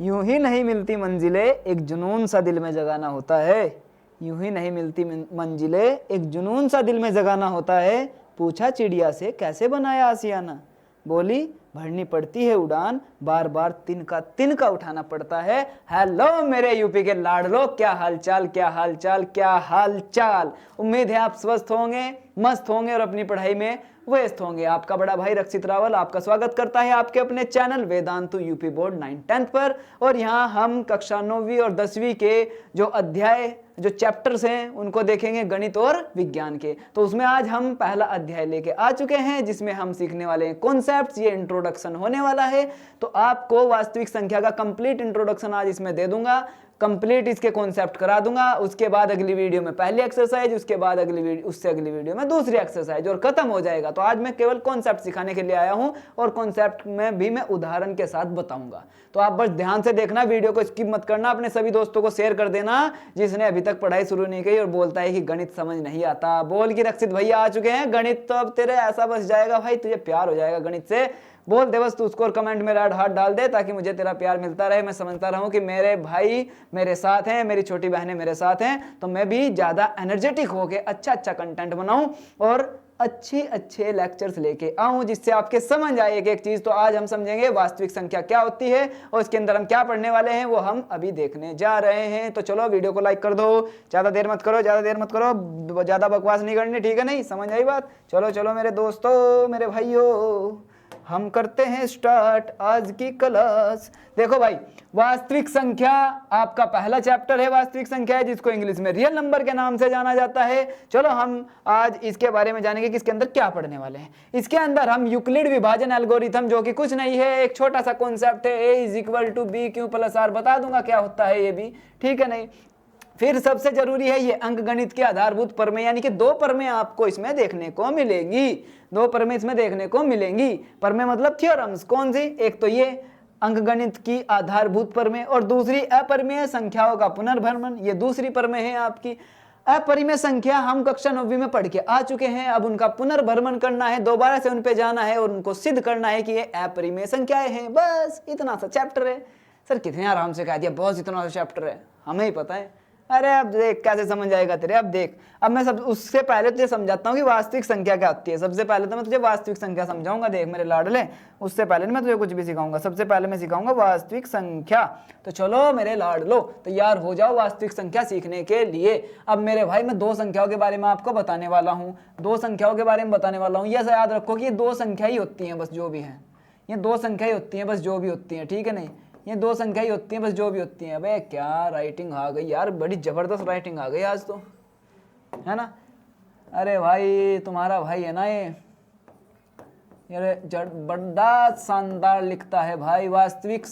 यूं ही नहीं मिलती मंजिलें, एक जुनून सा दिल में जगाना होता है। यूं ही नहीं मिलती मंजिलें, एक जुनून सा दिल में जगाना होता है। पूछा चिड़िया से कैसे बनाया आसियाना, बोली भरनी पड़ती है उड़ान, बार बार तिनका उठाना पड़ता है। हेलो मेरे यूपी के लाडलो, क्या हालचाल क्या हालचाल क्या हालचाल। उम्मीद है आप स्वस्थ होंगे, मस्त होंगे और अपनी पढ़ाई में व्यस्त होंगे। आपका बड़ा भाई रक्षित रावल आपका स्वागत करता है आपके अपने channel Vedantu UP board 9th-10th पर। और यहाँ हम कक्षा 9वीं और 10वीं के जो अध्याय जो चैप्टर्स हैं उनको देखेंगे, गणित और विज्ञान के। तो उसमें आज हम पहला अध्याय लेके आ चुके हैं जिसमें हम सीखने वाले हैं कॉन्सेप्ट्स। ये इंट्रोडक्शन होने वाला है, तो आपको वास्तविक संख्या का कंप्लीट इंट्रोडक्शन आज इसमें दे दूंगा, कंप्लीट इसके कॉन्सेप्ट करा दूंगा। उसके बाद अगली वीडियो में पहली एक्सरसाइज, उसके बाद उससे अगली वीडियो में दूसरी एक्सरसाइज और खत्म हो जाएगा। तो आज मैं केवल कॉन्सेप्ट सिखाने के लिए आया हूं और कॉन्सेप्ट में भी मैं उदाहरण के साथ बताऊंगा। तो आप बस ध्यान से देखना, वीडियो को स्किप मत करना, अपने सभी दोस्तों को शेयर कर देना जिसने अभी तक पढ़ाई शुरू नहीं की और बोलता है कि गणित समझ नहीं आता। बोल कि रक्षित भैया आ चुके हैं, गणित तो अब तेरे ऐसा बस जाएगा भाई, तुझे प्यार हो जाएगा गणित से। बोल दे बस तू उसको और कमेंट में रेड हार्ट डाल दे ताकि मुझे तेरा प्यार मिलता रहे, मैं समझता रहूं कि मेरे भाई मेरे साथ हैं, मेरी छोटी बहनें मेरे साथ हैं, तो मैं भी ज़्यादा एनर्जेटिक होके अच्छा कंटेंट बनाऊं और अच्छे लेक्चर्स लेके आऊं जिससे आपके समझ आए एक चीज़। तो आज हम समझेंगे वास्तविक संख्या क्या होती है और इसके अंदर हम क्या पढ़ने वाले हैं वो हम अभी देखने जा रहे हैं। तो चलो वीडियो को लाइक कर दो, ज़्यादा देर मत करो, ज़्यादा बकवास नहीं करनी, ठीक है नहीं, समझ आई बात। चलो मेरे दोस्तों, मेरे भाइयों, हम करते हैं स्टार्ट आज की क्लास। देखो भाई, वास्तविक संख्या आपका पहला चैप्टर है, वास्तविक संख्या है जिसको इंग्लिश में रियल नंबर के नाम से जाना जाता है। चलो हम आज इसके बारे में जानेंगे कि इसके अंदर क्या पढ़ने वाले हैं। इसके अंदर हम यूक्लिड विभाजन एल्गोरिथम, जो कि कुछ नहीं है, एक छोटा सा कॉन्सेप्ट है, A = BQ + R, बता दूंगा क्या होता है ये भी, ठीक है नहीं। फिर सबसे जरूरी है ये अंकगणित के आधारभूत प्रमेय, यानी कि 2 प्रमेय आपको इसमें देखने को मिलेंगी, 2 प्रमेय इसमें देखने को मिलेंगी। प्रमेय मतलब थ्योरम्स, कौन सी, एक तो ये अंकगणित की आधारभूत प्रमेय और दूसरी अपरिमेय संख्याओं का पुनर्भ्रमण, ये दूसरी प्रमेय है आपकी। अपरिमेय संख्या हम कक्षा 9वीं में पढ़ के आ चुके हैं, अब उनका पुनर्भ्रमण करना है, दोबारा से उन पे जाना है और उनको सिद्ध करना है कि ये अपरिमेय संख्याएं हैं। बस इतना सा चैप्टर है। सर कितने आराम से कह दिया, बहुत इतना सा चैप्टर है, हमें ही पता है। अरे अब देख कैसे समझ आएगा तेरे, अब देख, अब मैं सब उससे पहले तुझे समझाता हूँ कि वास्तविक संख्या क्या होती है। सबसे पहले तो मैं तुझे वास्तविक संख्या समझाऊंगा, देख मेरे लाडले, उससे पहले नहीं मैं तुझे कुछ भी सिखाऊंगा, सबसे पहले मैं सिखाऊंगा वास्तविक संख्या। तो चलो मेरे लाडलो तैयार हो जाओ वास्तविक संख्या सीखने के लिए। अब मेरे भाई मैं 2 संख्याओं के बारे में आपको बताने वाला हूँ, 2 संख्याओं के बारे में बताने वाला हूँ। यह याद रखो कि ये 2 संख्या ही होती हैं बस, जो भी है ये 2 संख्या ही होती हैं बस, जो भी होती हैं, ठीक है नहीं, ये 2 संख्या ही होती हैं बस, जो भी होती हैं। अबे क्या राइटिंग आ गई यार, बड़ी जबरदस्त राइटिंग आ गई आज तो, है ना। अरे भाई तुम्हारा भाई है ना ये बड़ा शानदार लिखता है भाई। वास्तविक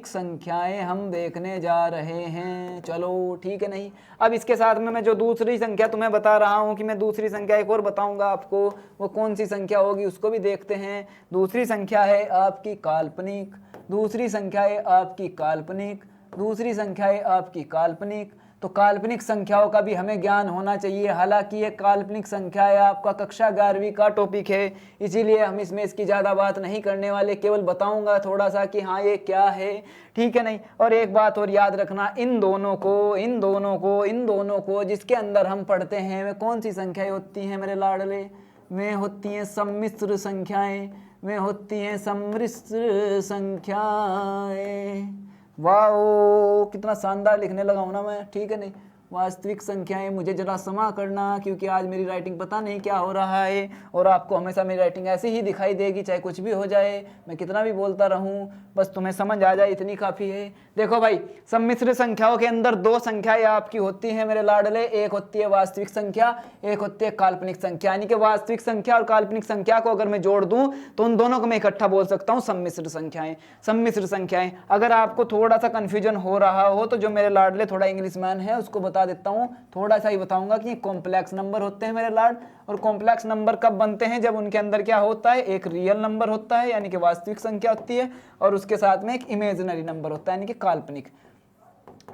संख्याएं हम देखने जा रहे हैं, चलो ठीक है नहीं। अब इसके साथ में मैं जो दूसरी संख्या तुम्हें बता रहा हूं कि मैं दूसरी संख्या एक और बताऊंगा आपको, वो कौन सी संख्या होगी उसको भी देखते हैं। दूसरी संख्या है आपकी काल्पनिक, दूसरी संख्या है आपकी काल्पनिक, दूसरी संख्या है आपकी काल्पनिक। तो काल्पनिक संख्याओं का भी हमें ज्ञान होना चाहिए, हालांकि ये काल्पनिक संख्या है आपका कक्षा 11वीं का टॉपिक है, इसीलिए हम इसमें इसकी ज़्यादा बात नहीं करने वाले, केवल बताऊंगा थोड़ा सा कि हाँ ये क्या है, ठीक है नहीं। और एक बात और याद रखना, इन दोनों को जिसके अंदर हम पढ़ते हैं वे कौन सी संख्याएं होती हैं मेरे लाडले, वे होती हैं सम्मिश्र संख्याएं, वे होती हैं सम्मिश्र संख्याएं। वाओ कितना शानदार लिखने लगा हूं ना मैं, ठीक है नहीं। वास्तविक संख्याएं, मुझे जरा क्षमा करना क्योंकि आज मेरी राइटिंग पता नहीं क्या हो रहा है और आपको हमेशा मेरी राइटिंग ऐसी ही दिखाई देगी चाहे कुछ भी हो जाए, मैं कितना भी बोलता रहूं, बस तुम्हें समझ आ जाए इतनी काफ़ी है। देखो भाई, सम्मिश्र संख्याओं के अंदर 2 संख्याएं आपकी होती हैं मेरे लाडले, एक होती है वास्तविक संख्या, एक होती है काल्पनिक संख्या। यानी कि वास्तविक संख्या और काल्पनिक संख्या को अगर मैं जोड़ दूं तो उन दोनों को मैं इकट्ठा बोल सकता हूं सम्मिश्र संख्याएं। सम्मिश्र संख्याएं, अगर आपको थोड़ा सा कंफ्यूजन हो रहा हो तो जो मेरे लाडले थोड़ा इंग्लिश मैन है उसको बता देता हूं, थोड़ा सा ही बताऊंगा कि कॉम्प्लेक्स नंबर होते हैं मेरे लाड। और कॉम्प्लेक्स नंबर कब बनते हैं, जब उनके अंदर क्या होता है, एक रियल नंबर होता है यानी कि वास्तविक संख्या होती है और उसके साथ में एक इमेजिनरी नंबर होता है यानी कि काल्पनिक,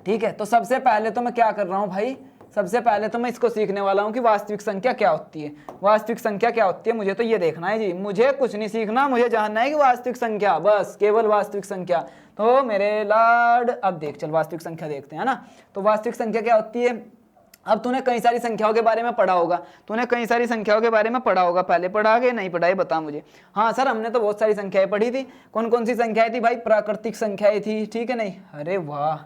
ठीक है। तो सबसे पहले तो मैं क्या कर रहा हूं भाई, सबसे पहले तो मैं इसको सीखने वाला हूँ कि वास्तविक संख्या क्या होती है। वास्तविक संख्या क्या होती है मुझे तो ये देखना है जी, मुझे कुछ नहीं सीखना, मुझे जानना है कि वास्तविक संख्या, बस केवल वास्तविक संख्या। तो मेरे लाड अब देख, चल वास्तविक संख्या देखते हैं ना। तो वास्तविक संख्या क्या होती है, अब तूने कई सारी संख्याओं के बारे में पढ़ा होगा, तूने कई सारी संख्याओं के बारे में पढ़ा होगा, पहले पढ़ा के नहीं पढ़ा है बता मुझे। हाँ सर हमने तो बहुत सारी संख्याएं पढ़ी थी। कौन कौन सी संख्याएं थी भाई, प्राकृतिक संख्याएं थी, ठीक है नहीं, अरे वाह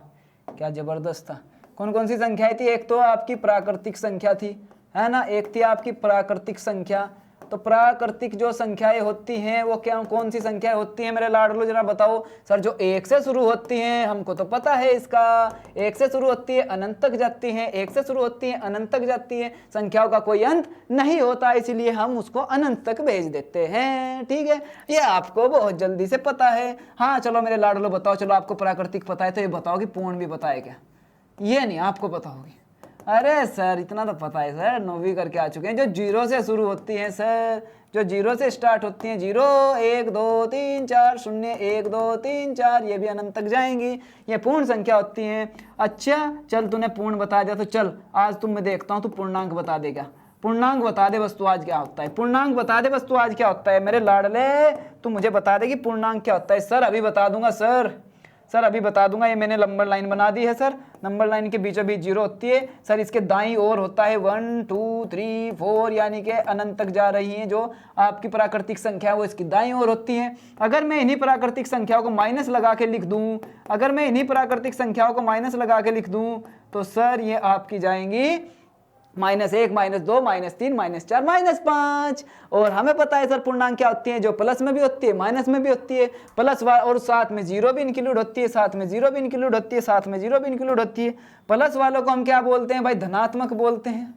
क्या जबरदस्त था। कौन कौन सी संख्याएं थी, एक तो आपकी प्राकृतिक संख्या थी, है ना, एक थी आपकी प्राकृतिक संख्या। तो प्राकृतिक जो संख्याएं होती हैं वो क्या, कौन सी संख्याएं होती हैं मेरे लाडलो जरा बताओ। सर जो एक से शुरू होती हैं, हमको तो पता है इसका, एक से शुरू होती है अनंत तक जाती हैं, एक से शुरू होती है अनंत तक जाती है, संख्याओं का कोई अंत नहीं होता, इसीलिए हम उसको अनंत तक भेज देते हैं, ठीक है, ये आपको बहुत जल्दी से पता है। हाँ चलो मेरे लाडलो बताओ, चलो आपको प्राकृतिक पता है तो ये बताओ कि पूर्ण भी पता है क्या, ये नहीं आपको पता होगी। अरे सर इतना तो पता है सर, 9वीं करके आ चुके हैं। जो जीरो से शुरू होती हैं सर, जो जीरो से स्टार्ट होती हैं, 0 1 2 3 4 0 1 2 3 4, ये भी अनंत तक जाएंगी, ये पूर्ण संख्या होती हैं। अच्छा चल तूने पूर्ण बता दिया तो चल आज तुम मैं देखता हूँ तू पूर्णांक बता देगा, पूर्णांक बता दे बस तू आज क्या होता है, पूर्णांक बता दे बस तू आज क्या होता है मेरे लाडले, तू मुझे बता दे कि पूर्णांक क्या होता है। सर अभी बता दूंगा सर अभी बता दूंगा, ये मैंने नंबर लाइन बना दी है सर, नंबर लाइन के बीचों बीच 0 होती है सर, इसके दाईं ओर होता है 1 2 3 4, यानी कि अनंत तक जा रही हैं जो आपकी प्राकृतिक संख्या है वो इसकी दाईं ओर होती हैं। अगर मैं इन्हीं प्राकृतिक संख्याओं को माइनस लगा के लिख दूं, अगर मैं इन्हीं प्राकृतिक संख्याओं को माइनस लगा के लिख दूं तो सर ये आपकी जाएंगी -1 -2 -3 -4 -5। और हमें पता है सर पूर्णांक क्या होती है, जो प्लस में भी होती है माइनस में भी होती है, प्लस और साथ में 0 भी इंक्लूड होती है, साथ में 0 भी इंक्लूड होती है, साथ में 0 भी इंक्लूड होती है। प्लस वालों को हम क्या बोलते हैं भाई, धनात्मक बोलते हैं।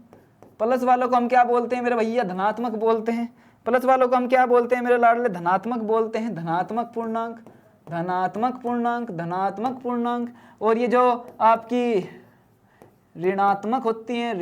प्लस वालों को हम क्या बोलते हैं मेरे भैया, धनात्मक बोलते हैं। प्लस वालों को हम क्या बोलते हैं मेरे लाडले, धनात्मक बोलते हैं, धनात्मक पूर्णांक, धनात्मक पूर्णांक, धनात्मक पूर्णांक। और ये जो आपकी ऋणात्मक होती हैं,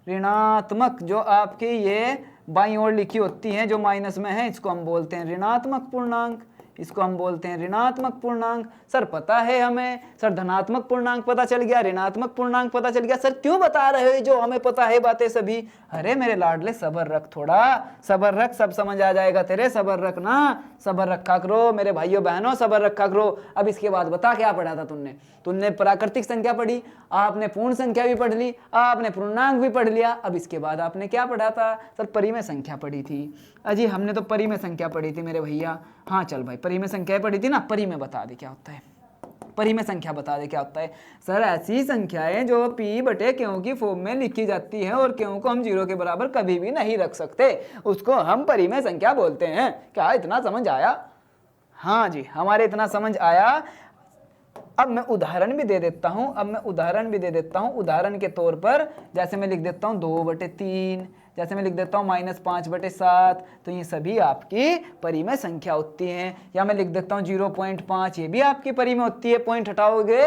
ऋणात्मक जो आपकी ये बाईं ओर लिखी होती हैं जो माइनस में है, इसको हम बोलते हैं ऋणात्मक पूर्णांक, इसको हम बोलते हैं ऋणात्मक पूर्णांक। सर पता है हमें, सर धनात्मक पूर्णांक पता चल गया, ऋणात्मक पूर्णांक पता चल गया, सर क्यों बता रहे हो जो हमें पता है बातें सभी। अरे मेरे लाडले सबर रख, थोड़ा सबर रख, सब समझ आ जाएगा तेरे, सबर रखना, सबर रखा करो मेरे भाइयों बहनों, सबर रखा करो। अब इसके बाद बता क्या पढ़ा था तुमने प्राकृतिक संख्या पढ़ी, आपने पूर्ण संख्या भी पढ़ ली, आपने पूर्णांक भी पढ़ लिया, अब इसके बाद आपने क्या पढ़ा था सर, परिमेय संख्या पढ़ी थी। अजी हमने तो परिमेय संख्या पढ़ी थी मेरे भैया। हाँ चल भाई परिमेय संख्या पढ़ी थी ना, परिमेय बता दे क्या होता है, परिमेय संख्या बता दे क्या होता है। सर ऐसी संख्याएं जो p बटे क्यों की फॉर्म में लिखी जाती हैं और क्यों को हम 0 के बराबर कभी भी नहीं रख सकते, उसको हम परिमेय संख्या बोलते हैं। क्या इतना समझ आया? हाँ जी हमारे इतना समझ आया। अब मैं उदाहरण भी दे देता हूँ, उदाहरण के तौर पर जैसे मैं लिख देता हूँ 2/3, जैसे मैं लिख देता हूँ -5/7, तो ये सभी आपकी परिमेय संख्या होती हैं। या मैं लिख देता हूँ 0.5, ये भी आपकी परिमेय होती है। पॉइंट हटाओगे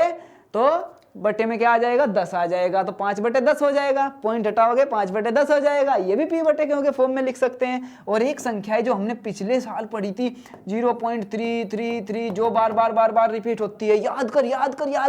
तो बटे में क्या आ जाएगा, 10 आ जाएगा, तो 5/10 हो जाएगा। पॉइंट हटाओगे 5/10 हो जाएगा, ये भी p बटे क्यों के फॉर्म में लिख सकते हैं। और एक संख्या है जो हमने पिछले साल पढ़ी थी 0.333, जो बार बार रिपीट होती है। याद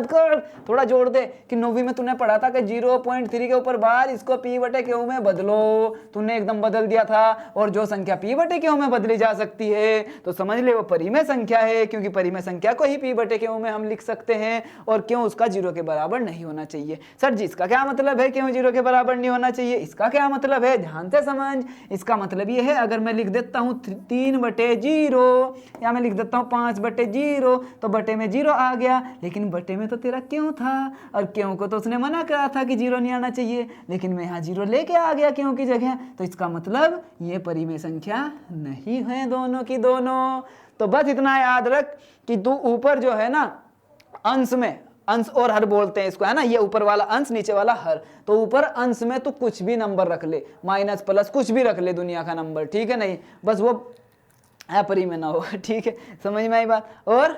कर, थोड़ा जोड़ दे कि 9वीं में तूने पढ़ा था कि 0.3 के ऊपर बार इसको p बटे क्यों में बदलो, तूने एकदम बदल दिया था। और जो संख्या p बटे क्यों में बदली जा सकती है तो समझ ले वो परिमेय संख्या है, क्योंकि परिमेय संख्या को ही p बटे क्यों में हम लिख सकते हैं। और क्यों उसका 0 के बराबर नहीं होना चाहिए। सर जी इसका क्या मतलब है क्यों 0 के बराबर नहीं होना चाहिए, इसका क्या मतलब है, ध्यान से समझ। इसका मतलब ये है, अगर मैं लिख देता हूँ 3/0 या मैं लिख देता हूँ 5/0 तो बटे में 0 आ गया, लेकिन बटे में तो तेरा क्यों था और क्यों को तो उसने मना करा था कि 0 नहीं आना चाहिए, लेकिन मैं यहाँ 0 लेके आ गया क्यों की जगह, तो इसका मतलब ये परिमेय संख्या नहीं है दोनों की दोनों। तो बस इतना याद रख कि तू ऊपर जो है ना अंश में, अंश और हर बोलते हैं इसको, है ना, ये ऊपर वाला अंश नीचे वाला हर, तो ऊपर अंश में तो कुछ भी नंबर रख ले, माइनस प्लस कुछ भी रख ले दुनिया का नंबर, ठीक है, नहीं बस वो परिमेय ना हो, ठीक है, समझ में आई बात। और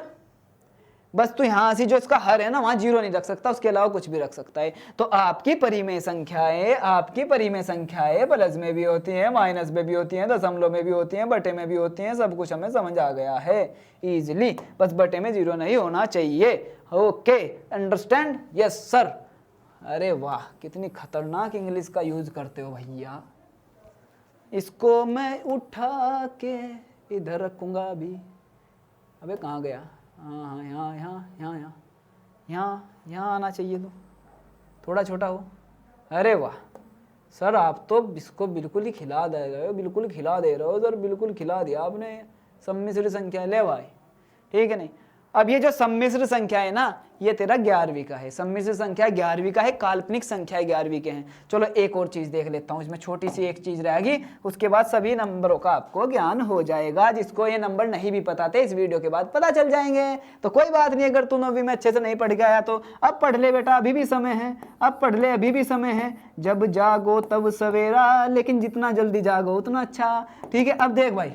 बस तो यहाँ से जो इसका हर है ना वहाँ 0 नहीं रख सकता, उसके अलावा कुछ भी रख सकता है। तो आपकी परिमेय संख्याएं प्लस में भी होती हैं, माइनस में भी होती हैं, दशमलव में भी होती हैं, बटे में भी होती हैं, सब कुछ हमें समझ आ गया है इजीली। बस बटे में 0 नहीं होना चाहिए। ओके अंडरस्टैंड, यस सर, अरे वाह, कितनी खतरनाक इंग्लिश का यूज करते हो भैया। इसको मैं उठा के इधर रखूंगा अभी। अबे कहाँ गया? हाँ हाँ, यहाँ यहाँ यहाँ यहाँ यहाँ यहाँ आना चाहिए, तो थोड़ा छोटा हो। अरे वाह सर, आप तो इसको बिल्कुल ही खिला दे रहे हो, बिल्कुल खिला दे रहे हो सर, बिल्कुल खिला दिया आपने। सम्मिश्र संख्या ले भाई, ठीक है नहीं। अब ये जो सम्मिश्र संख्या है ना, ये तेरा 11वीं का है। सम्मिश्र संख्या 11वीं का है, काल्पनिक संख्या 11वीं के हैं। चलो एक और चीज देख लेता हूँ, इसमें छोटी सी एक चीज रहेगी, उसके बाद सभी नंबरों का आपको ज्ञान हो जाएगा। जिसको ये नंबर नहीं भी पता थे, इस वीडियो के बाद पता चल जाएंगे। तो कोई बात नहीं, अगर तू 9वीं में अच्छे से नहीं पढ़ के आया तो अब पढ़ ले बेटा, अभी भी समय है, अब पढ़ ले, अभी भी समय है। जब जागो तब सवेरा, लेकिन जितना जल्दी जागो उतना अच्छा, ठीक है। अब देख भाई,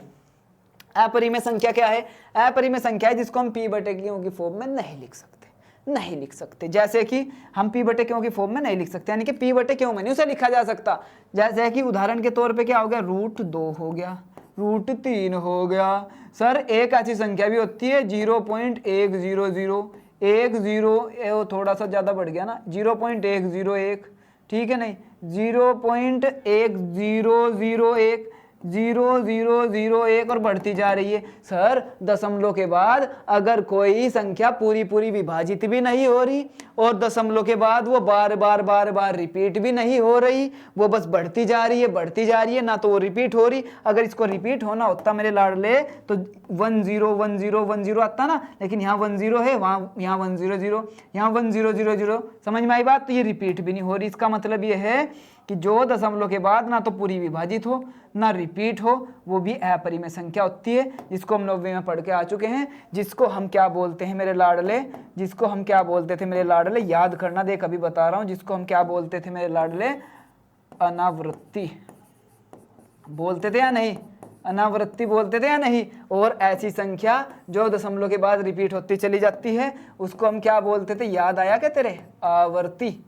अपरिमेय संख्या क्या है? अपरिमेय संख्या है जिसको हम p बटे क्यों की फॉर्म में नहीं लिख सकते, जैसे कि हम p बटे क्यों की फॉर्म में नहीं लिख सकते, यानी कि p बटे क्यों में नहीं उसे लिखा जा सकता। जैसे कि उदाहरण के तौर पे क्या हो गया, √2 हो गया, √3 हो गया। सर एक ऐसी संख्या भी होती है 0.100, 10 थोड़ा सा ज्यादा बढ़ गया ना, 0.101, ठीक है नहीं, 0.1001, 0001 और बढ़ती जा रही है। सर दशमलव के बाद अगर कोई संख्या पूरी पूरी विभाजित भी नहीं हो रही और दशमलव के बाद वो बार बार रिपीट भी नहीं हो रही, वो बस बढ़ती जा रही है, ना तो वो रिपीट हो रही। अगर इसको रिपीट होना होता मेरे लाडले तो 101010 आता ना, लेकिन यहाँ 10 है, वहाँ यहाँ 100, यहाँ 1000, समझ में आई बात। तो ये रिपीट भी नहीं हो रही। इसका मतलब ये है कि जो दशमलव के बाद ना तो पूरी विभाजित हो ना रिपीट हो, वो भी अपरिमेय संख्या होती है, जिसको हम 9वीं में पढ़ के आ चुके हैं। जिसको हम क्या बोलते हैं मेरे लाडले, जिसको हम क्या बोलते थे मेरे लाडले, याद करना, देख अभी बता रहा हूं, जिसको हम क्या बोलते थे मेरे लाडले, अनावृत्ति बोलते थे या नहीं, अनावृत्ति बोलते थे या नहीं। और ऐसी संख्या जो दशमलव के बाद रिपीट होती चली जाती है, उसको हम क्या बोलते थे, याद आया क्या तेरे? आवर्ती,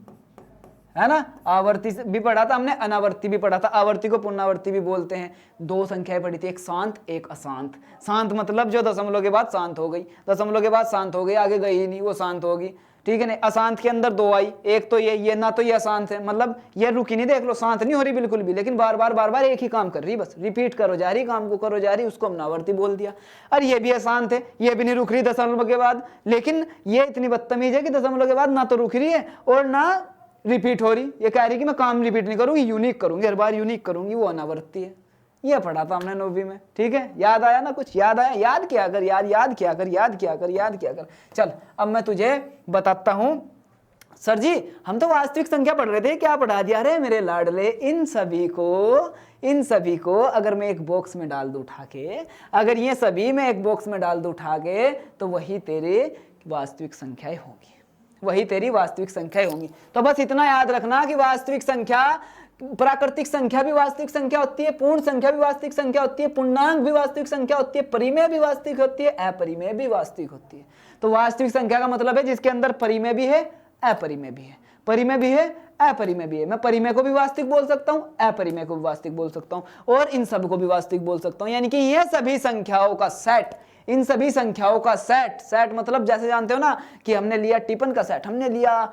है ना। आवर्ती भी पढ़ा था हमने, अनावर्ती भी पढ़ा था। आवर्ती को पुनरावर्ती भी बोलते हैं। 2 संख्याएं पढ़ी थी, एक शांत एक अशांत। शांत मतलब जो दशमलव के बाद शांत हो गई, दशमलव के बाद शांत हो गई, आगे गई ही नहीं, वो शांत होगी, ठीक है नहीं। अशांत के अंदर 2 आई, एक तो ये ना तो ये अशांत है, मतलब ये रुकी नहीं, देख लो शांत नहीं हो रही बिल्कुल भी, लेकिन बार बार एक ही काम कर रही, बस रिपीट करो जा रही, काम को करो जा रही, उसको हमने आवर्ती बोल दिया। और ये भी अशांत है, ये भी नहीं रुक रही दशमलव के बाद, लेकिन ये इतनी बदतमीज है कि दशमलव के बाद ना तो रुक रही है और ना रिपीट हो रही। ये कह रही कि मैं काम रिपीट नहीं करूंगी, यूनिक करूंगी, हर बार यूनिक करूंगी, वो अनावर्ती है। ये पढ़ा था हमने 9वीं में, ठीक है। याद आया ना कुछ? याद आया? याद किया कर यार, याद किया कर। चल अब मैं तुझे बताता हूं। सर जी हम तो वास्तविक संख्या पढ़ रहे थे, क्या पढ़ा दिया रे मेरे लाडले। इन सभी को अगर मैं एक बॉक्स में डाल दूं उठा के, अगर ये सभी मैं एक बॉक्स में डाल दूं उठा के, तो वही तेरे वास्तविक संख्याएं होंगी, वही तेरी वास्तविक संख्याएं होंगी। तो बस इतना याद रखना कि वास्तविक संख्या, प्राकृतिक संख्या भी वास्तविक संख्या होती है, पूर्ण संख्या भी वास्तविक संख्या होती है, पूर्णांक भी वास्तविक संख्या होती है, परिमेय भी वास्तविक होती है, अपरिमेय भी वास्तविक होती है। तो वास्तविक संख्या का मतलब है जिसके अंदर परिमेय भी है, अपरिमेय भी है, परिमेय भी है, अपरिमेय भी है। मैं परिमेय को भी वास्तविक बोल सकता हूं, अपरिमेय को भी वास्तविक बोल सकता हूं, और इन सब को भी वास्तविक बोल सकता हूं। यानी कि ये सभी संख्याओं का सेट, इन सभी संख्याओं का सेट मतलब जैसे जानते हो ना कि हमने लिया टिफिन का सेट, हमने लिया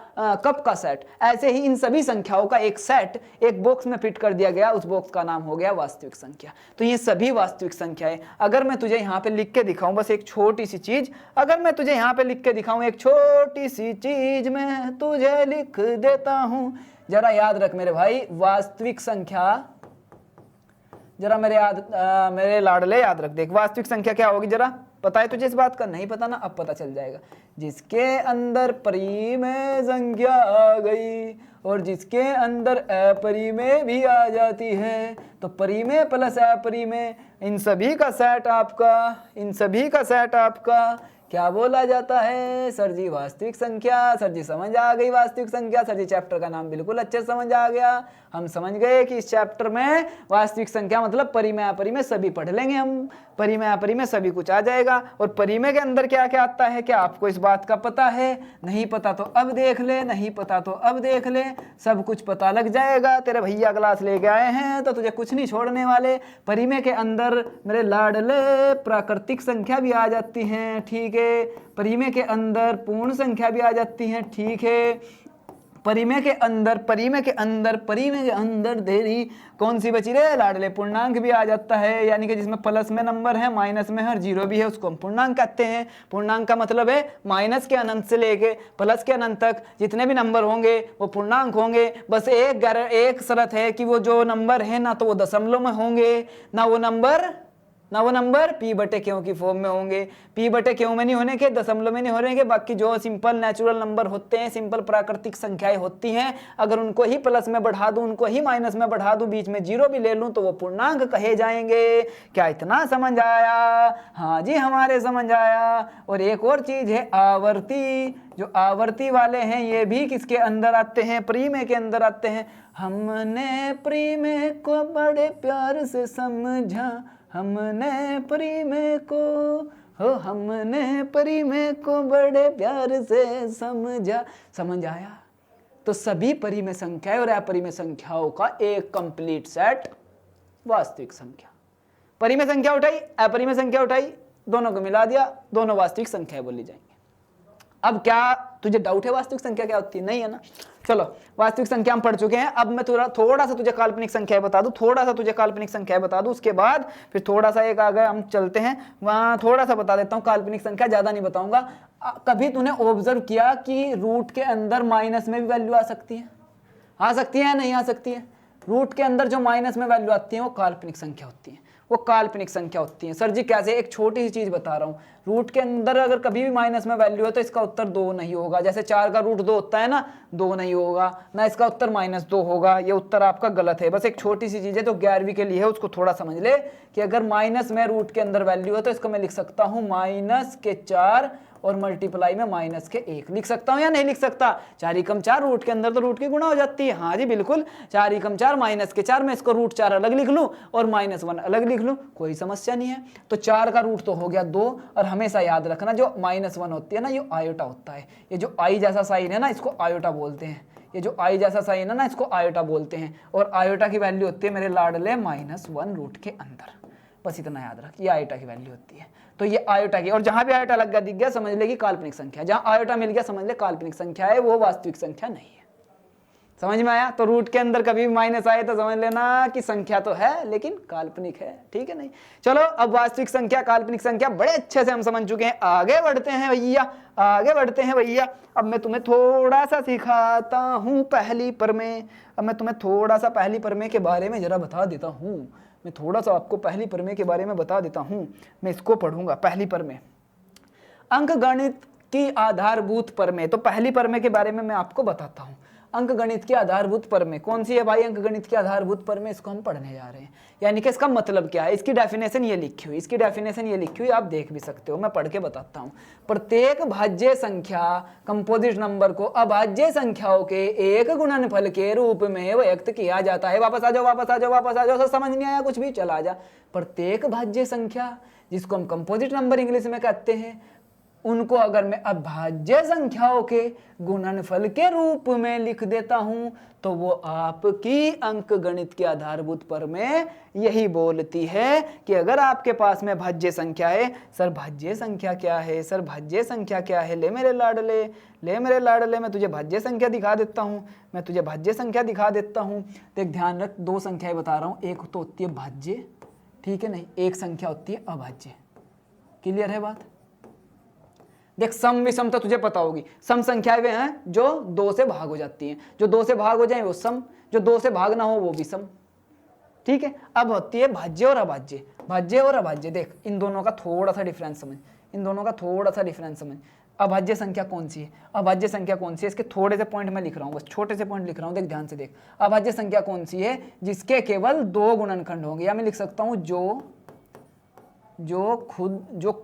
कप का सेट, ऐसे ही इन सभी संख्याओं का एक सेट एक बॉक्स में फिट कर दिया गया, उस बॉक्स का नाम हो गया वास्तविक संख्या। तो ये सभी वास्तविक संख्याएं, अगर मैं तुझे यहाँ पे लिख के दिखाऊं बस एक छोटी सी चीज, अगर मैं तुझे यहाँ पे लिख के दिखाऊं एक छोटी सी चीज, मैं तुझे लिख देता हूं, जरा याद रख मेरे भाई, वास्तविक संख्या, जरा मेरे लाडले याद रख, देख वास्तविक संख्या क्या होगी, जरा पता है तुझे इस बात का? नहीं पता ना, अब पता चल जाएगा। जिसके अंदर परिमेय संख्या आ गई और जिसके अंदर अपरिमेय भी आ जाती है, तो परिमेय प्लस अपरिमेय, इन सभी का सेट आपका क्या बोला जाता है? सर जी वास्तविक संख्या। सर जी समझ आ गई वास्तविक संख्या। सर जी चैप्टर का नाम बिल्कुल अच्छे से समझ आ गया। हम समझ गए कि इस चैप्टर में वास्तविक संख्या मतलब परिमेय अपरिमेय सभी पढ़ लेंगे हम, परिमेय अपरिमेय सभी कुछ आ जाएगा। और परिमेय के अंदर क्या क्या आता है, क्या आपको इस बात का पता है? नहीं पता तो अब देख ले, नहीं पता तो अब देख ले, सब कुछ पता लग जाएगा। तेरे भैया क्लास लेके आए हैं तो तुझे कुछ नहीं छोड़ने वाले। परिमेय के अंदर मेरे लाडले प्राकृतिक संख्या भी आ जाती हैं, ठीक है। परिमेय के अंदर पूर्ण संख्या भी आ जाती हैं, ठीक है। परिमेय के अंदर तेरी कौन सी बची रे लाडले? पूर्णांक भी आ जाता है, यानी कि जिसमें प्लस में नंबर है, माइनस में है और जीरो भी है, उसको हम पूर्णांक कहते हैं। पूर्णांक का मतलब है माइनस के अनंत से लेके प्लस के अनंत तक जितने भी नंबर होंगे वो पूर्णांक होंगे। बस एक शर्त है कि वो जो नंबर है ना तो वो दशमलव में होंगे, ना वो नंबर पी बटे क्यों की फॉर्म में होंगे। पी बटे क्यों में नहीं होने के, दशमलव में नहीं होने के। बाकी जो सिंपल नेचुरल नंबर होते हैं, सिंपल प्राकृतिक संख्याएं होती हैं, अगर उनको ही प्लस में बढ़ा दूं, उनको ही माइनस में बढ़ा दूं, बीच में जीरो भी ले लूं तो वो पूर्णांक कहे जाएंगे। क्या इतना समझ आया? हाँ जी हमारे समझ आया। और एक और चीज है आवर्ती। जो आवर्ती वाले हैं ये भी किसके अंदर आते हैं? परिमेय के अंदर आते हैं। हमने परिमेय को बड़े प्यार से समझा, हमने परिमेय को बड़े प्यार से समझा। समझ आया? तो सभी परिमेय संख्याएं और अपरिमेय संख्याओं का एक कंप्लीट सेट वास्तविक संख्या। परिमेय संख्या उठाई, अपरिमेय संख्या उठाई, दोनों को मिला दिया, दोनों वास्तविक संख्याएं बोली जाएंगी। अब क्या तुझे डाउट है वास्तविक संख्या क्या होती है? नहीं है ना। चलो वास्तविक संख्या हम पढ़ चुके हैं। अब मैं थोड़ा सा तुझे काल्पनिक संख्या बता दूं, उसके बाद फिर थोड़ा सा एक आगे हम चलते हैं, वहां थोड़ा सा बता देता हूं काल्पनिक संख्या, ज्यादा नहीं बताऊंगा। कभी तूने ऑब्जर्व किया कि रूट के अंदर माइनस में भी वैल्यू आ सकती है? आ सकती है या नहीं आ सकती है? रूट के अंदर जो माइनस में वैल्यू आती है वो काल्पनिक संख्या होती है, वो काल्पनिक संख्या होती है। सर जी कैसे? एक छोटी सी चीज बता रहा हूँ, रूट के अंदर अगर कभी भी माइनस में वैल्यू है तो इसका उत्तर 2 नहीं होगा। जैसे 4 का रूट 2 होता है ना, 2 नहीं होगा ना, इसका उत्तर -2 होगा। ये उत्तर आपका गलत है। बस एक छोटी सी चीज है जो 11वीं के लिए है, उसको थोड़ा समझ ले कि अगर माइनस में रूट के अंदर वैल्यू है तो इसको मैं लिख सकता हूँ -4 और मल्टीप्लाई में -1 लिख सकता हूं या नहीं लिख सकता? 4 × 4 रूट के अंदर तो रूट की गुणा हो जाती है। हाँ जी बिल्कुल, 4 × 4 -4 में इसको √4 अलग लिख लूं और -1 अलग लिख लूं, कोई समस्या नहीं है। तो 4 का रूट तो हो गया 2। और हमेशा याद रखना जो -1 होती है ना ये आयोटा होता है। ये जो आई जैसा साइन है ना इसको आयोटा बोलते हैं। ये जो आई जैसा साइन है ना इसको आयोटा बोलते हैं। और आयोटा की वैल्यू होती है मेरे लाडले -1 रूट के अंदर। बस इतना याद रख, ये आयोटा की वैल्यू होती है। तो ये आयोटा की, और जहां भी आयोटा लग गया दिख गया समझ ले कि काल्पनिक संख्या, जहां आयोटा मिल गया समझ ले काल्पनिक संख्या है, वो वास्तविक संख्या नहीं है। समझ में आया? तो रूट के अंदर कभी भी माइनस आए तो समझ लेना कि संख्या तो है लेकिन काल्पनिक है। ठीक है नहीं? चलो अब वास्तविक संख्या काल्पनिक संख्या बड़े अच्छे से हम समझ चुके हैं। आगे बढ़ते हैं भैया। अब मैं तुम्हें थोड़ा सा सिखाता हूँ पहली प्रमेय। अब मैं तुम्हें थोड़ा सा पहली प्रमेय के बारे में जरा बता देता हूँ। मैं थोड़ा सा आपको पहली प्रमेय के बारे में बता देता हूँ। मैं इसको पढ़ूंगा। पहली प्रमेय, अंकगणित की आधारभूत प्रमेय। तो पहली प्रमेय के बारे में मैं आपको बताता हूँ। अंकगणित की आधारभूत प्रमेय कौन सी है भाई? अंकगणित की आधारभूत प्रमेय, इसको हम पढ़ने जा रहे हैं। यानी कि इसका मतलब क्या है? इसकी डेफिनेशन ये लिखी हुई, आप देख भी सकते हो, मैं पढ़ के बताता हूँ। प्रत्येक भाज्य संख्या कंपोजिट नंबर को अभाज्य संख्याओं के एक गुणनफल के रूप में व्यक्त किया जाता है। वापस आ जाओ, सब समझ नहीं आया कुछ भी? चला जा। प्रत्येक भाज्य संख्या जिसको हम कंपोजिट नंबर इंग्लिश में कहते हैं, उनको अगर मैं अभाज्य संख्याओं के गुणनफल के रूप में लिख देता हूं तो वो आपकी अंकगणित की आधारभूत प्रमेय यही बोलती है कि अगर आपके पास में भाज्य संख्या है, सर भाज्य संख्या क्या है? सर भाज्य संख्या क्या है? ले मेरे लाडले, मैं तुझे भाज्य संख्या दिखा देता हूं। देख ध्यान रख, 2 संख्याएं बता रहा हूं। एक तो होती है भाज्य, ठीक है नहीं, एक संख्या होती है अभाज्य। क्लियर है बात? देख सम विषम तो तुझे पता होगी। सम संख्याएं वे हैं जो 2 से भाग हो जाती हैं। जो 2 से भाग हो जाए वो सम, जो 2 से भाग ना हो वो भी सम। ठीक है? अब होती है भाज्य और अभाज्य। देख इन दोनों का थोड़ा सा डिफरेंस समझ। अभाज्य संख्या कौन सी है? इसके थोड़े से पॉइंट मैं लिख रहा हूँ, बस छोटे से पॉइंट लिख रहा हूँ। देख ध्यान से देख, अभाज्य संख्या कौन सी है? जिसके केवल 2 गुणनखंड होंगे। या मैं लिख सकता हूँ जो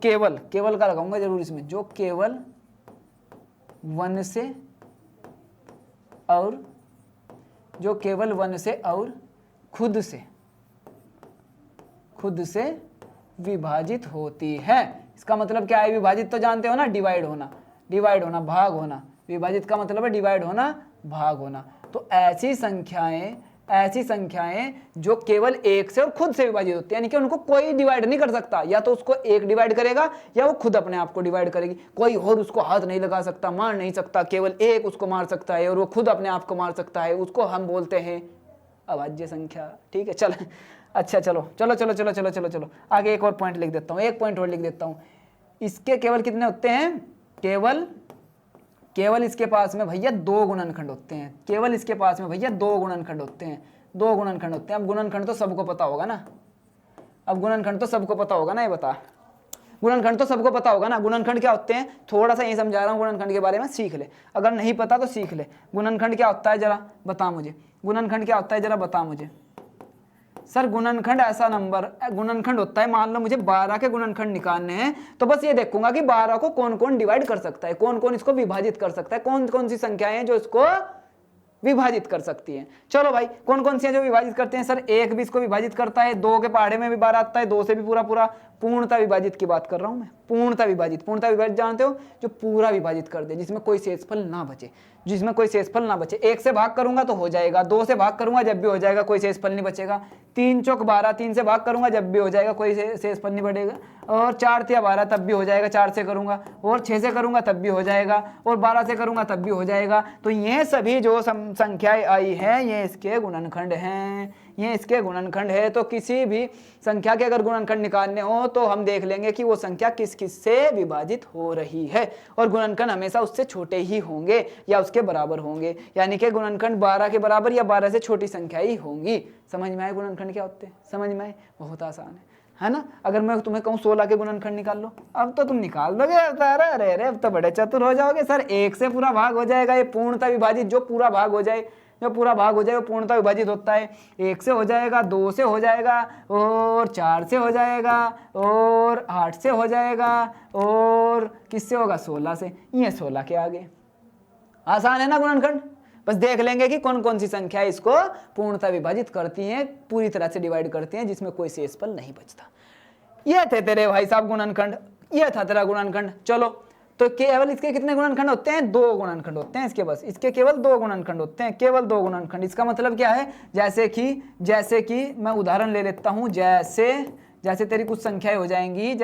केवल का लगाऊंगा जरूर इसमें, जो केवल 1 से और खुद से विभाजित होती है। इसका मतलब क्या है? विभाजित तो जानते हो ना, डिवाइड होना, भाग होना। विभाजित का मतलब है डिवाइड होना, भाग होना। तो ऐसी संख्याएं ऐसी संख्याएं जो केवल एक से और खुद से विभाजित होती है, यानी कि उनको कोई डिवाइड नहीं कर सकता, या तो उसको एक डिवाइड करेगा या वो खुद अपने आप को डिवाइड करेगी, कोई और उसको हाथ नहीं लगा सकता, मार नहीं सकता, केवल एक उसको मार सकता है और वो खुद अपने आप को मार सकता है, उसको हम बोलते हैं अभाज्य संख्या। ठीक है, चल अच्छा चलो चलो चलो चलो चलो चलो चलो आगे एक और पॉइंट लिख देता हूँ, एक पॉइंट और लिख देता हूँ। इसके केवल कितने होते हैं, केवल इसके पास में भैया 2 गुणनखंड होते हैं, केवल इसके पास में भैया 2 गुणनखंड होते हैं, 2 गुणनखंड होते हैं। अब गुणनखंड तो सबको पता होगा ना, अब गुणनखंड तो सबको पता होगा ना, ये बता, गुणनखंड तो सबको पता होगा ना। गुणनखंड क्या होते हैं, थोड़ा सा ये समझा रहा हूँ, गुणनखंड के बारे में सीख ले, अगर नहीं पता तो सीख ले। गुणनखंड क्या होता है जरा बता मुझे, गुणनखंड क्या होता है जरा बता मुझे। सर गुणनखंड ऐसा नंबर, गुणनखंड होता है, मान लो मुझे 12 के गुणनखंड निकालने हैं, तो बस ये देखूंगा कि 12 को कौन कौन डिवाइड कर सकता है, कौन कौन इसको विभाजित कर सकता है, कौन कौन सी संख्याएं हैं जो इसको विभाजित कर सकती हैं। चलो भाई कौन कौन सी हैं जो विभाजित करते हैं। सर 1 भी इसको विभाजित करता है, 2 के पहाड़े में भी 12 आता है, 2 से भी पूरा पूरा। पूर्णता विभाजित की बात कर रहा हूं मैं, पूर्णता विभाजित जानते हो, जो पूरा विभाजित कर दे, जिसमें कोई शेषफल ना बचे, जिसमें कोई शेषफल ना बचे। 1 से भाग करूंगा तो हो जाएगा, 2 से भाग करूंगा जब भी हो जाएगा, कोई शेषफल नहीं बचेगा। 3 चौक 12, 3 से भाग करूंगा जब भी हो जाएगा, कोई शेषफल नहीं बढ़ेगा। और 4 तिया 12 तब भी हो जाएगा, 4 से करूंगा, और 6 से करूंगा तब भी हो जाएगा, और 12 से करूंगा तब भी हो जाएगा। तो ये सभी जो संख्याएं आई है ये इसके गुणनखंड हैं, ये इसके गुणनखंड है। तो किसी भी संख्या के अगर गुणनखंड निकालने हो तो हम देख लेंगे कि वो संख्या किस किस से विभाजित हो रही है, और गुणनखंड हमेशा उससे छोटे ही होंगे या उसके बराबर होंगे, यानी कि गुणनखंड 12 के बराबर या 12 से छोटी संख्या ही होंगी। समझ में आए गुणनखंड क्या होते हैं, समझ में आए, बहुत आसान है ना। अगर मैं तुम्हें कहूँ 16 के गुणनखंड निकाल लो, अब तो तुम निकाल दोगे। अरे अरे अब तो बड़े चतुर हो जाओगे। सर 1 से पूरा भाग हो जाएगा, ये पूर्णता विभाजित, जो पूरा भाग हो जाए, जो पूरा भाग हो जाए वो पूर्णता विभाजित होता है। 1 से हो जाएगा, 2 से हो जाएगा, और 4 से हो जाएगा, और 8 से हो जाएगा, और किससे होगा, 16 से। ये 16 के आगे आसान है ना गुणनखंड। बस देख लेंगे कि कौन कौन सी संख्या इसको पूर्णता विभाजित करती हैं, पूरी तरह से डिवाइड करती हैं, जिसमें कोई शेषफल नहीं बचता। ये थे तेरे भाई साहब गुणनखंड, ये था तेरा गुणनखंड। चलो तो केवल इसके कितने गुणनखंड होते हैं, 2 गुणनखंड होते हैं इसके, बस इसके केवल 2 गुणनखंड होते हैं, केवल 2 गुणनखंड। इसका मतलब क्या है, जैसे कि मैं उदाहरण ले लेता हूं, जैसे तेरी कुछ संख्याएं हो जाएंगी,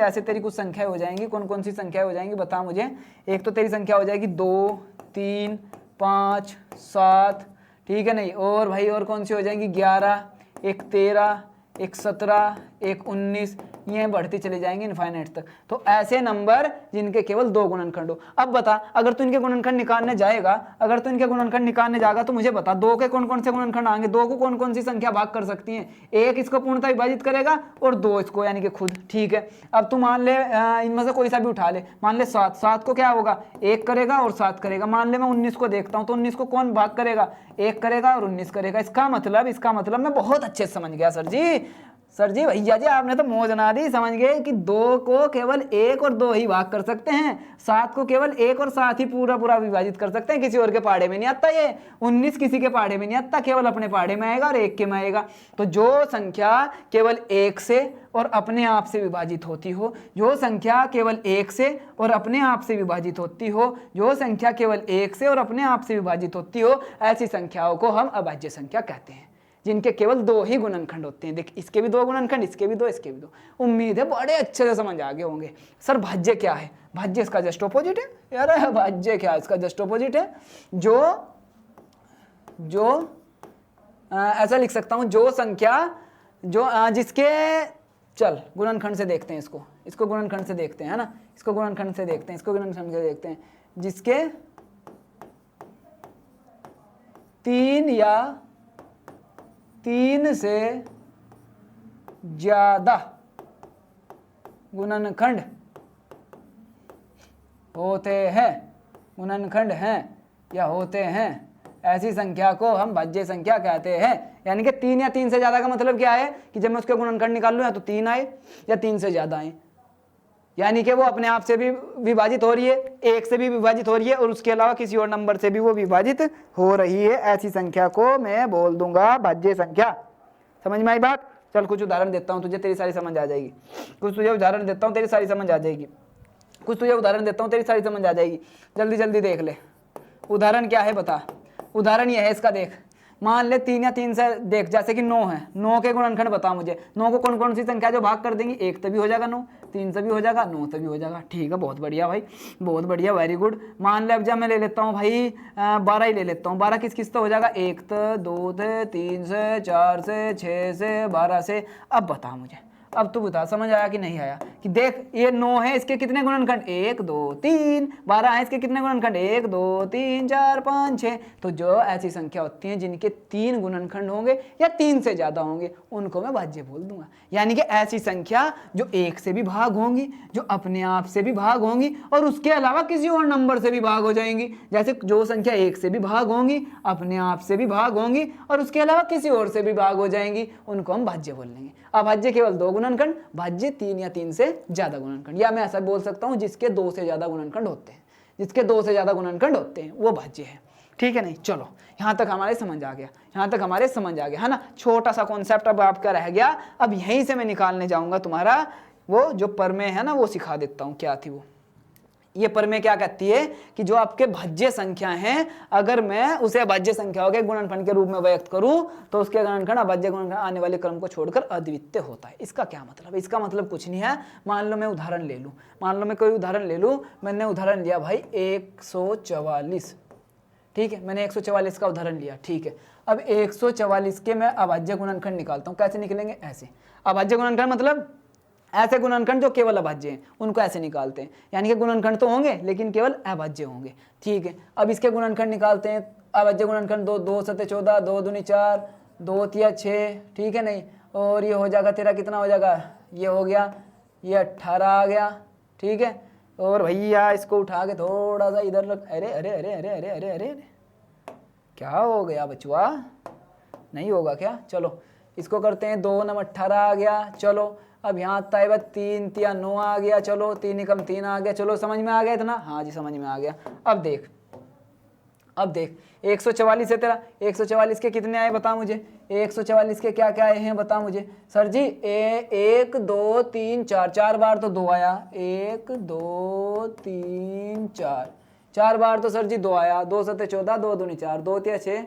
कौन कौन सी संख्याएं हो जाएंगी बता मुझे। एक तो तेरी संख्या हो जाएगी 2, 3, 5, 7, ठीक है नहीं, और भाई और कौन सी हो जाएंगी, 11, एक 13, एक 17, एक 19, ये बढ़ती चली जाएंगी इनफाइनाइट तक। तो ऐसे नंबर जिनके केवल 2 गुणनखंड हो। अब बता, अगर तू इनके गुणनखंड निकालने जाएगा, तो मुझे बता 2 के कौन कौन से गुणनखंड आएंगे, 2 को कौन कौन सी संख्या भाग कर सकती है। 1 इसको पूर्णता विभाजित करेगा और 2 इसको, यानी कि खुद। ठीक है, अब तू मान ले इनमें से कोई सा भी उठा ले, मान ले 7 को क्या होगा, 1 करेगा और 7 करेगा। मान ले मैं 19 को देखता हूँ, तो 19 को कौन भाग करेगा, 1 करेगा और 19 करेगा। इसका मतलब मैं बहुत अच्छे से समझ गया सर जी भैया जी आपने तो मौज बना दी, समझ गए कि 2 को केवल 1 और 2 ही भाग कर सकते हैं, 7 को केवल 1 और 7 ही पूरा पूरा विभाजित कर सकते हैं, किसी और के पहाड़े में नहीं आता। ये 19 किसी के पहाड़े में नहीं आता, केवल अपने पहाड़े में आएगा और 1 के में आएगा। तो जो संख्या केवल 1 से और अपने आप से विभाजित होती हो, जो संख्या केवल 1 से और अपने आप से विभाजित होती हो, जो संख्या केवल 1 से और अपने आप से विभाजित होती हो, ऐसी संख्याओं को हम अभाज्य संख्या कहते हैं, जिनके केवल 2 ही गुणनखंड होते हैं। देख इसके भी 2 गुणनखंड, इसके भी 2, इसके भी 2। उम्मीद है बड़े अच्छे से समझ आ गए होंगे। सर भाज्य क्या है, भाज्य इसका जस्ट ऑपोजिट है यार। भाज्य क्या है, इसका जस्ट ऑपोजिट है। जो ऐसा लिख सकता हूं, जो संख्या जिसके, चल गुणनखंड से देखते हैं इसको गुणनखंड से देखते हैं, है ना, इसको गुणनखंड से देखते हैं, जिसके 3 या 3 से ज्यादा गुणनखंड होते हैं, ऐसी संख्या को हम भाज्य संख्या कहते हैं। यानी कि 3 या 3 से ज्यादा का मतलब क्या है कि जब मैं उसके गुणनखंड निकाल लूं, या तो 3 आए या 3 से ज्यादा आए, यानी कि वो अपने आप से भी विभाजित हो रही है, 1 से भी विभाजित हो रही है, और उसके अलावा किसी और नंबर से भी वो विभाजित हो रही है। ऐसी संख्या को मैं बोल दूंगा भाज्य संख्या। समझ में आई बात। चल कुछ उदाहरण देता हूं तुझे, तेरी सारी समझ आ जाएगी। जल्दी जल्दी देख ले। उदाहरण क्या है बता, उदाहरण यह है इसका, देख मान ले 3 या 3 से, देख जैसे कि 9 है, 9 के गुणनखंड बता मुझे, 9 को कौन कौन सी संख्या जो भाग कर देंगी, 1 से भी हो जाएगा 9, 3 से भी हो जाएगा, 9 से भी हो जाएगा। ठीक है, बहुत बढ़िया भाई, बहुत बढ़िया, वेरी गुड। मान ले अब जब मैं ले लेता हूँ भाई 12 ही ले लेता हूँ, 12 किस किस से हो जाएगा, 1 से, 2 से, 3 से, 4 से, 6 से, 12 से। अब बता मुझे, अब तू बता, समझ आया कि नहीं आया? कि देख ये 9 है, इसके कितने गुणनखंड, 1 2 3, 12 है, इसके कितने गुणनखंड, 1 2 3 4 5 6। तो जो ऐसी संख्या होती है जिनके 3 गुणनखंड होंगे या 3 से ज्यादा होंगे, उनको मैं भाज्य बोल दूंगा। यानी कि ऐसी संख्या जो 1 से भी भाग होंगी, जो अपने आप से भी भाग होंगी और उसके अलावा किसी और नंबर से भी भाग हो जाएंगी। जैसे जो संख्या 1 से भी भाग होंगी, अपने आप से भी भाग होंगी और उसके अलावा किसी और से भी भाग हो जाएंगी, उनको हम भाज्य बोल लेंगे। अभाज्य केवल 2 गुणनखंड, भाज्य 3 या 3 से ज्यादा गुणनखंड, या मैं ऐसा बोल सकता हूं जिसके 2 से ज्यादा गुणनखंड होते हैं, जिसके 2 से ज्यादा गुणनखंड होते हैं वो भाज्य है। ठीक है नहीं, चलो यहां तक हमारे समझ आ गया, यहां तक हमारे समझ आ गया है ना। छोटा सा कॉन्सेप्ट अब आपका रह गया, अब यहीं से मैं निकालने जाऊंगा तुम्हारा वो जो प्रमेय है ना, वो सिखा देता हूं। क्या थी वो? ये प्रमेय क्या कहती है कि जो आपके भाज्य संख्या हैं, अगर मैं उसे अभाज्य संख्याओं के गुणनफल के रूप में व्यक्त करूं तो उसके गुणनखंड अभाज्य गुणनखंड आने वाले क्रम को छोड़कर अद्वितीय होता है। इसका क्या मतलब? इसका मतलब कुछ नहीं है। मान लो मैं उदाहरण ले लूं, मान लो मैं कोई उदाहरण ले लूं, मैंने उदाहरण लिया भाई 144, ठीक है, मैंने 144 का उदाहरण लिया, ठीक है। अब 144 के मैं अभाज्य गुणनखंड निकालता हूं, कैसे निकलेंगे? ऐसे। अभाज्य गुणनखंड मतलब ऐसे गुणनखंड जो केवल अभाज्य हैं, उनको ऐसे निकालते हैं। यानी कि गुणनखंड तो होंगे लेकिन केवल अभाज्य होंगे, ठीक है। अब इसके गुणनखंड निकालते हैं। अभाज्य गुणनखंड 2 2 7 14, 2 दूनी 4, 2 तिया 6, ठीक है नहीं, और ये हो जाएगा तेरा कितना हो जाएगा, ये हो गया, ये 18 आ गया, ठीक है। और भैया इसको उठा के थोड़ा सा इधर रख, अरे अरे अरे अरे अरे अरे अरे क्या हो गया बचुआ, नहीं होगा क्या? चलो इसको करते हैं, 2 9 18 आ गया, चलो अब यहाँ आता है 3 तिया 9 आ गया, चलो 3 एकम 3 आ गया, चलो समझ में आ गया इतना? हाँ जी समझ में आ गया। अब देख 144 है तेरा, 144 के कितने आए बता मुझे, 144 के क्या क्या आए हैं बता मुझे। सर जी 1 2 3 4, 4 बार तो 2 आया, 1 2 3 4, 4 बार तो सर जी 2 आया, 2 7 14, 2 दूनी 4, 2 तिया 6,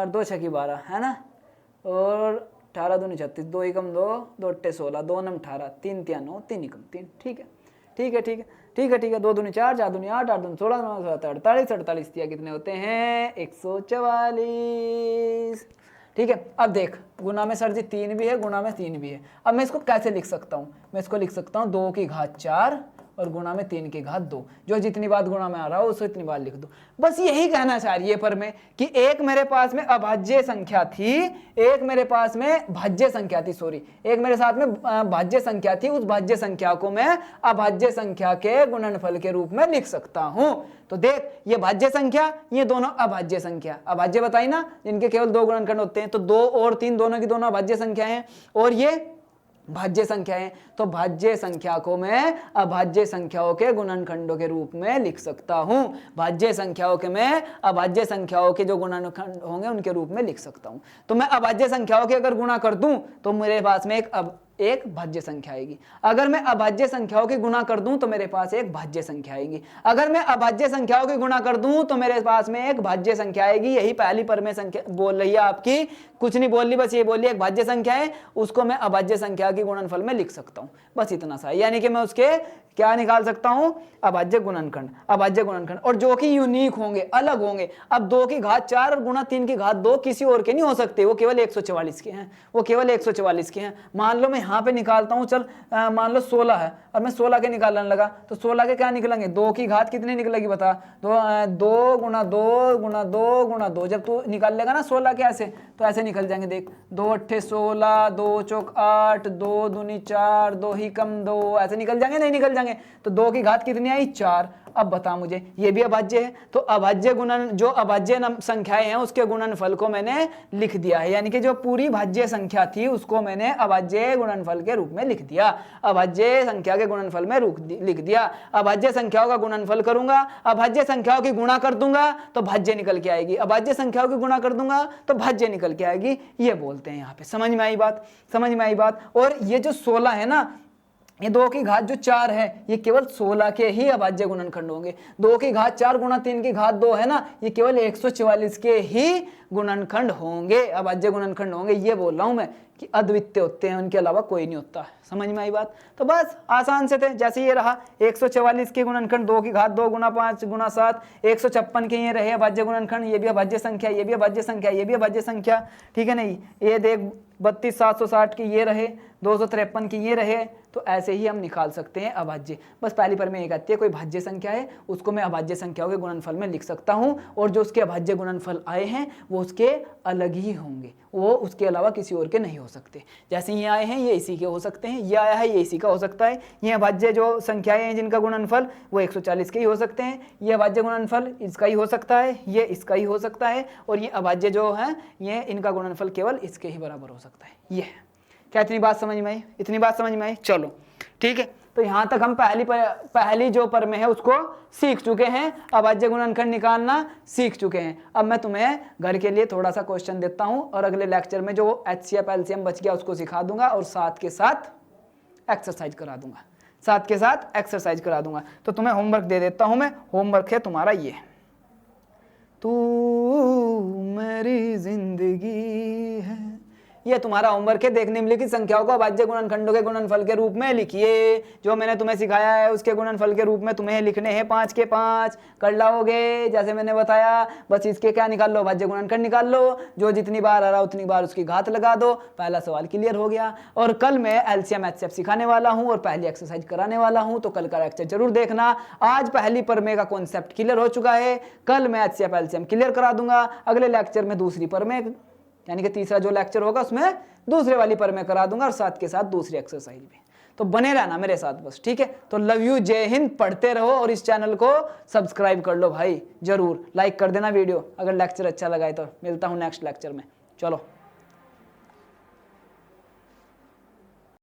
2 6 12 है ना, और 18 दूनी 36, 2 एकम 2, 2 अट्ठे 16, 2 नम 18, 3 तिया 9, 3 एकम 3, ठीक है ठीक है ठीक है ठीक है ठीक है। 2 दूनी 4, 4 दूनी 8, 8 दूनी 16, 9 48, 48 तिया कितने होते हैं? 144, ठीक है। अब देख गुना में सर जी 3 भी है, गुना में 3 भी है। अब मैं इसको कैसे लिख सकता हूँ? मैं इसको लिख सकता हूँ 2 की घात 4 और गुणा में 3 की घात 2, जो जितनी बार गुणा में आ रहा हो उसको इतनी बार लिख दो। बस यही कहना चाह रही है पर मैं कि एक मेरे पास में अभाज्य संख्या थी, एक मेरे पास में भाज्य संख्या थी, सॉरी, एक मेरे साथ में भाज्य संख्या थी, उस भाज्य संख्या को मैं अभाज्य संख्या के गुणनफल के रूप में लिख सकता हूं। तो देख ये भाज्य संख्या, ये दोनों अभाज्य संख्या, अभाज्य बताई ना जिनके केवल 2 गुणनखंड होते हैं, तो 2 और 3 दोनों की दोनों अभाज्य संख्या हैं, और ये भाज्य संख्या है। तो भाज्य संख्या को मैं अभाज्य संख्याओं के गुणनखंडों के रूप में लिख सकता हूं। भाज्य संख्याओं के मैं अभाज्य संख्याओं के जो गुणनखंड होंगे उनके रूप में लिख सकता हूं। तो मैं अभाज्य संख्याओं के अगर गुणा कर दूं तो मेरे पास में एक भाज्य संख्या आएगी। अगर मैं अभाज्य संख्याओं की गुणा कर दूं तो मेरे पास एक भाज्य संख्या आएगी। अगर मैं अभाज्य संख्याओं की गुणा कर दूं तो मेरे पास में एक भाज्य संख्या आएगी। यही पहली प्रमेय संख्या बोल रही है आपकी, कुछ नहीं बोल रही, बस ये बोल रही है एक भाज्य संख्या है, उसको मैं अभाज्य संख्या की गुणनफल में लिख सकता हूं, बस इतना सा। यानी कि मैं उसके क्या निकाल सकता हूं? अभाज्य गुणनखंड, अभाज्य गुणनखंड, और जो कि यूनिक होंगे, अलग होंगे। अब 2 की घात 4 और गुणा 3 की घात 2 किसी और के नहीं हो सकते, वो केवल 144 के हैं, वो केवल 144 के हैं। मान लो मैं यहाँ पे निकालता हूँ, चल मान लो 16 है और मैं 16 के निकालने लगा, तो 16 के क्या निकलेंगे? 2 की घात कितनी निकलेगी बता? 2 गुणा 2 गुणा 2 गुणा 2, जब तू निकाल लेगा ना 16 के ऐसे, तो ऐसे निकल जाएंगे। देख 2 अट्ठे 16, 2 चौक 8, 2 दूनी 4, 2 ही कम 2, ऐसे निकल जाएंगे, नहीं निकल जाएंगे? तो 2 की घात कितनी आई? 4। अब बता मुझे, ये भी अभाज्य है, तो अभाज्य गुणन, जो अभाज्य संख्याएं हैं उसके गुणनफल को मैंने लिख दिया है। यानी कि जो पूरी भाज्य संख्या थी उसको मैंने अभाज्य गुणनफल के रूप में लिख दिया, अभाज्य संख्या के गुणनफल में लिख दिया। अभाज्य संख्याओं का गुणनफल करूंगा, अभाज्य संख्याओं की गुणा कर दूंगा तो भाज्य निकल के आएगी, अभाज्य संख्याओं की गुणा कर दूंगा तो भाज्य निकल के आएगी। ये बोलते हैं यहाँ पे। समझ में आई बात? समझ में आई बात? और ये जो 16 है ना, ये 2 की घात जो 4 है ये केवल 16 के ही अभाज्य गुणनखंड होंगे। 2 की घात 4 गुणा 3 की घात 2 है ना, ये केवल 144 के ही गुणनखंड होंगे, अभाज्य गुणनखंड होंगे। ये बोल रहा हूं मैं कि अद्वितीय होते हैं, उनके अलावा कोई नहीं होता। समझ में आई बात? तो बस आसान से थे, जैसे ये रहा 144 के गुणनखंड 2 की घात 2 गुणा 5 गुणा 7, 156 के ये रहे अभाज्य गुणनखंड, ये भी अभाज्य संख्या, ये भी अभाज्य संख्या, ये भी अभाज्य संख्या, ठीक है नहीं। ये देख 32 760 के ये रहे, 253 के ये रहे, तो ऐसे ही हम निकाल सकते हैं अभाज्य। बस पहली पर में ये कहती है कोई भाज्य संख्या है उसको मैं अभाज्य संख्याओं के गुणनफल में लिख सकता हूं, और जो उसके अभाज्य गुणनफल आए हैं वो उसके अलग ही होंगे, वो उसके अलावा किसी और के नहीं हो सकते। जैसे ये आए हैं ये इसी के हो सकते हैं, ये आया है ये इसी का हो सकता है। ये अभाज्य जो संख्याएं हैं जिनका गुणनफल वो 140 के ही हो सकते हैं, ये अभाज्य गुणनफल इसका ही हो सकता है, ये इसका ही हो सकता है, और ये अभाज्य जो है ये इनका गुणनफल केवल इसके ही बराबर हो सकता है। ये है। क्या इतनी बात समझ में आई? इतनी बात समझ में आई? चलो ठीक है, तो यहां तक हम पहली जो पर में है उसको सीख चुके हैं, अभाज्य गुणनखंड निकालना सीख चुके हैं। अब मैं तुम्हें घर के लिए थोड़ा सा क्वेश्चन देता हूं, और अगले लेक्चर में जो HCF LCM बच गया उसको सिखा दूंगा, और साथ के साथ एक्सरसाइज करा दूंगा, साथ के साथ एक्सरसाइज करा दूंगा। तो तुम्हें होमवर्क दे देता हूं मैं, होमवर्क है तुम्हारा ये, तू मेरी जिंदगी है, ये तुम्हारा होमवर्क है। देखने में लिखी संख्याओं को अभाज्य गुणनखंडों के गुणनफल के रूप में लिखिए, जो मैंने तुम्हें सिखाया है उसके गुणनफल के रूप में तुम्हें लिखने हैं 5 के 5। कर लाओगे जैसे मैंने बताया, बस इसके क्या निकाल लो, अभाज्य गुणनखंड निकाल लो, जो जितनी बार आ रहा उतनी बार उसकी घात लगा दो, पहला सवाल क्लियर हो गया। और कल मैं LCM HCF सिखाने वाला हूँ और पहली एक्सरसाइज कराने वाला हूँ, तो कल का लेक्चर जरूर देखना। आज पहली परमे का कॉन्सेप्ट क्लियर हो चुका है, कल मैं HCF LCM क्लियर करा दूंगा, अगले लेक्चर में दूसरी परमे यानी कि तीसरा जो लेक्चर होगा उसमें दूसरे वाली पर मैं करा दूंगा, और साथ के साथ दूसरी एक्सरसाइज भी। तो बने रहना मेरे साथ बस, ठीक है। तो लव यू, जय हिंद, पढ़ते रहो, और इस चैनल को सब्सक्राइब कर लो भाई, जरूर लाइक कर देना वीडियो अगर लेक्चर अच्छा लगा है। तो मिलता हूं नेक्स्ट लेक्चर में, चलो।